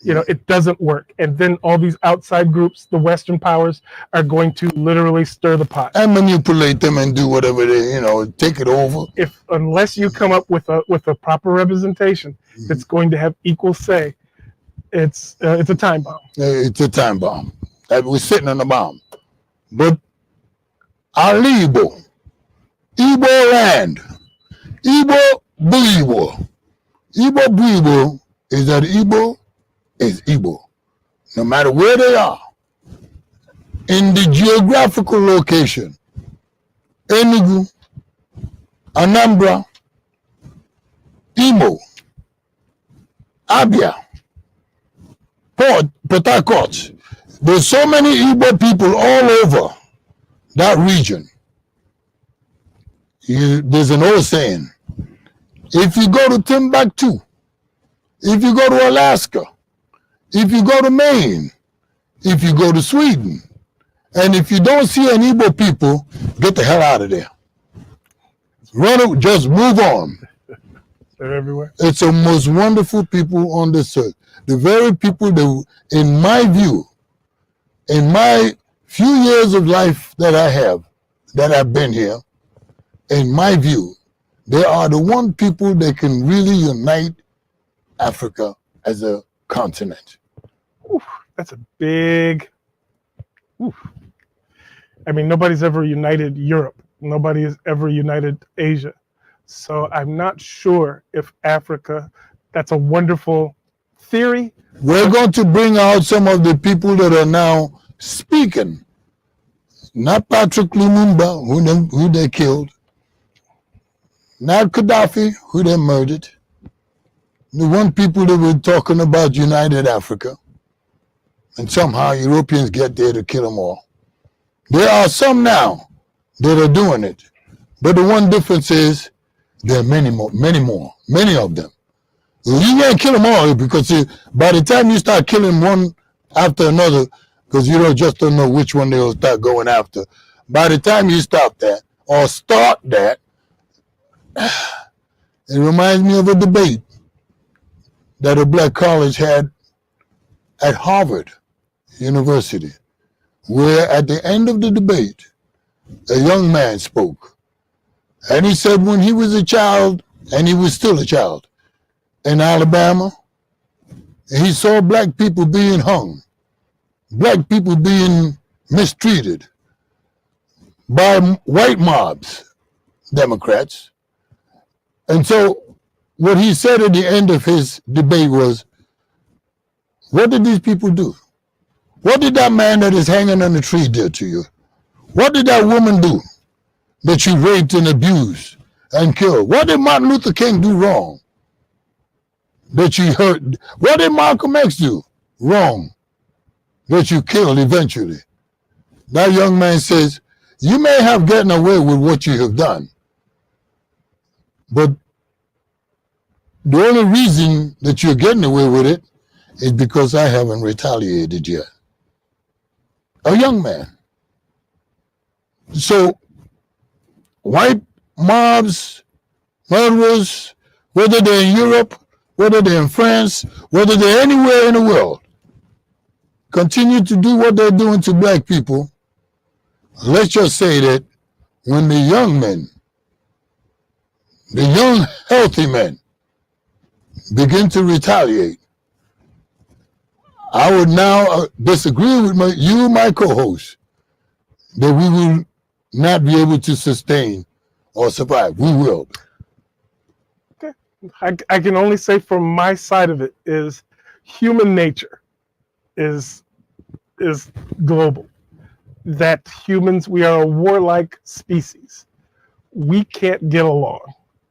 It doesn't work. And then all these outside groups, the Western powers, are going to literally stir the pot and manipulate them and do whatever they, take it over. Unless you come up with a proper representation that's going to have equal say, it's a time bomb. It's a time bomb. We're sitting on a bomb. But Ali Igbo, Igbo land, Igbo Buibo. Igbo Buibo is that Igbo is Igbo, no matter where they are, in the geographical location, Enugu, Anambra, Imo, Abia, Port Harcourt. There's so many Igbo people all over that region. There's an old saying, if you go to Timbuktu, if you go to Alaska, if you go to Maine, if you go to Sweden, and if you don't see any Igbo people, get the hell out of there. Just move on. They're everywhere. It's the most wonderful people on this earth. The very people that, in my view, in my few years of life that I have, that I've been here, in my view, they are the one people that can really unite Africa as a continent. Oof, that's a big. Oof. I mean, nobody's ever united Europe. Nobody has ever united Asia. So I'm not sure if Africa, that's a wonderful theory. We're going to bring out some of the people that are now speaking. Not Patrick Lumumba, who they killed. Not Gaddafi, who they murdered. The one people that were talking about united Africa. And somehow Europeans get there to kill them all. There are some now that are doing it. But the one difference is there are many of them. You can't kill them all because by the time you start killing one after another, because you don't know which one they'll start going after. By the time you stop that or start that, it reminds me of a debate that a black college had at Harvard University, where at the end of the debate, a young man spoke. And he said when he was a child, and he was still a child, in Alabama, he saw black people being hung, black people being mistreated by white mobs, Democrats. And so what he said at the end of his debate was, what did these people do? What did that man that is hanging on the tree do to you? What did that woman do that you raped and abused and killed? What did Martin Luther King do wrong that you hurt? What did Malcolm X do wrong that you killed eventually? That young man says, you may have gotten away with what you have done, but the only reason that you're getting away with it is because I haven't retaliated yet. A young man. So white mobs, murderers, whether they're in Europe, whether they're in France, whether they're anywhere in the world, continue to do what they're doing to black people. Let's just say that when the young men, the young healthy men, begin to retaliate, I would now disagree with my co-host, that we will not be able to sustain or survive. We will. Okay. I can only say from my side of it is human nature is global. That humans, we are a warlike species. We can't get along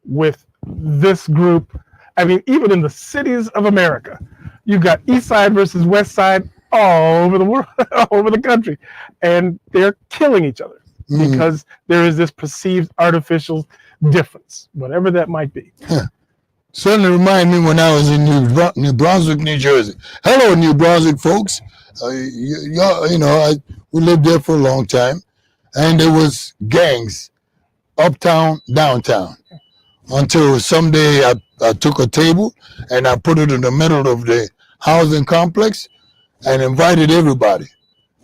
with this group. I mean, even in the cities of America, you've got East Side versus West Side all over the world, all over the country, and they're killing each other because there is this perceived artificial difference, whatever that might be. Certainly remind me when I was in New Brunswick, New Jersey. Hello, New Brunswick folks. We lived there for a long time, and there was gangs uptown, downtown, until someday I took a table and I put it in the middle of the housing complex and invited everybody.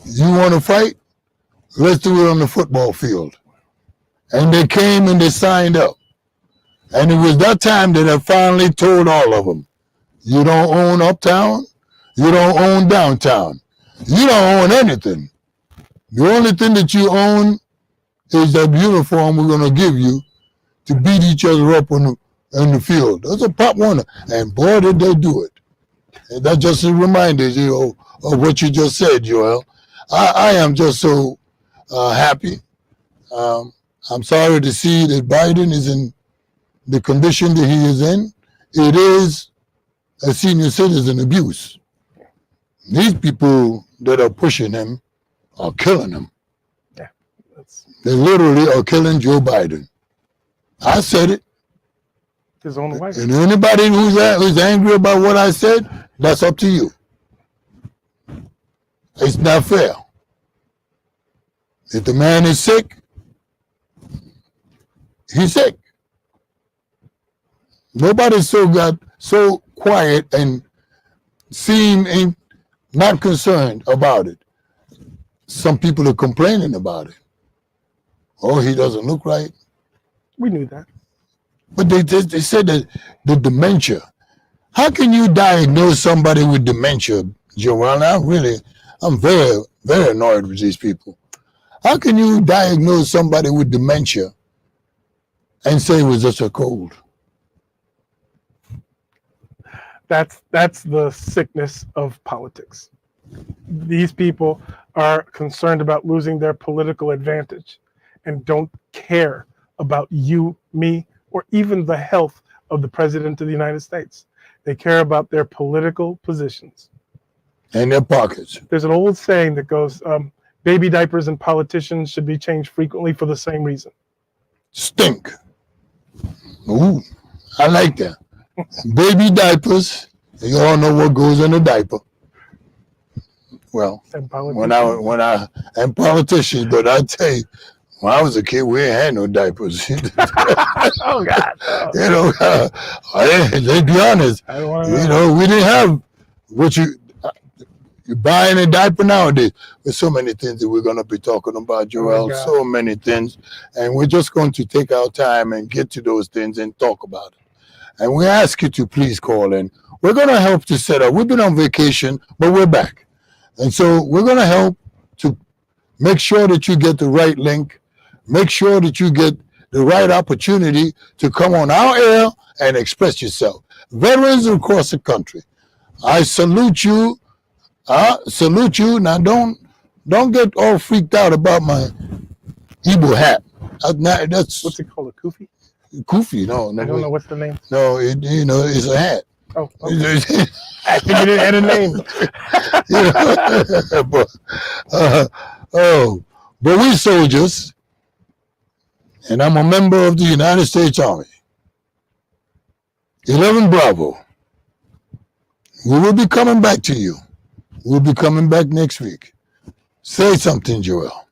You want to fight? Let's do it on the football field. And they came and they signed up. And it was that time that I finally told all of them, you don't own uptown, you don't own downtown, you don't own anything. The only thing that you own is that uniform we're going to give you to beat each other up in the field. That's a Pop Warner. And boy, did they do it. And that just reminded you of what you just said, Joel. I am just so happy. I'm sorry to see that Biden is in the condition that he is in. It is a senior citizen abuse. These people that are pushing him are killing him. Yeah, they literally are killing Joe Biden. I said it. His own wife. And anybody who's angry about what I said, that's up to you. It's not fair. If the man is sick, he's sick. Nobody's so quiet and seem not concerned about it. Some people are complaining about it. Oh, he doesn't look right. We knew that. But they said that the dementia. How can you diagnose somebody with dementia, Joel? I'm very, very annoyed with these people. How can you diagnose somebody with dementia and say it was just a cold? That's the sickness of politics. These people are concerned about losing their political advantage and don't care about you, me, or even the health of the President of the United States. They care about their political positions. And their pockets. There's an old saying that goes, baby diapers and politicians should be changed frequently for the same reason. Stink. Ooh, I like that. Baby diapers. You all know what goes in a diaper. Well, and politicians, but I tell you, when I was a kid, we ain't had no diapers. Oh God! Oh. Let's be honest. We didn't have what you buying a diaper nowadays. There's so many things that we're going to be talking about, Joel. So many things, and we're just going to take our time and get to those things and talk about it. And we ask you to please call in. We're going to help to set up. We've been on vacation, but we're back, and so we're going to help to make sure that you get the right link. Make sure that you get the right opportunity to come on our air and express yourself. Veterans across the country, I salute you. Now don't get all freaked out about my Igbo hat. That's what's it called, a kufi? Kufi, no. I don't know what's the name. No, it's a hat. Oh, okay. I figured it had a name. But we soldiers. And I'm a member of the United States Army. 11 Bravo. We will be coming back to you. We'll be coming back next week. Say something, Joel.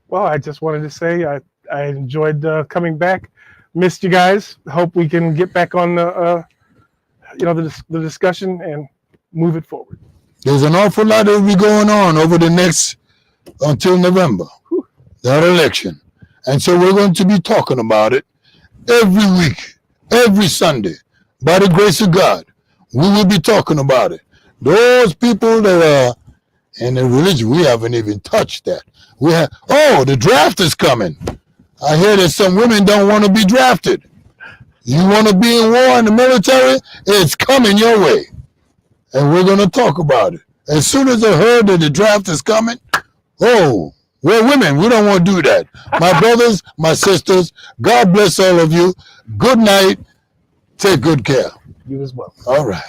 Well, I just wanted to say I enjoyed coming back. Missed you guys. Hope we can get back on the discussion and move it forward. There's an awful lot that will be going on over the next until November. Whew. That election. And so we're going to be talking about it every week, every Sunday. By the grace of God, we will be talking about it. Those people that are in the religion, we haven't even touched that. The draft is coming. I hear that some women don't want to be drafted. You want to be in war in the military? It's coming your way. And we're going to talk about it. As soon as I heard that the draft is coming, we're women. We don't want to do that. My brothers, my sisters, God bless all of you. Good night. Take good care. You as well. All right.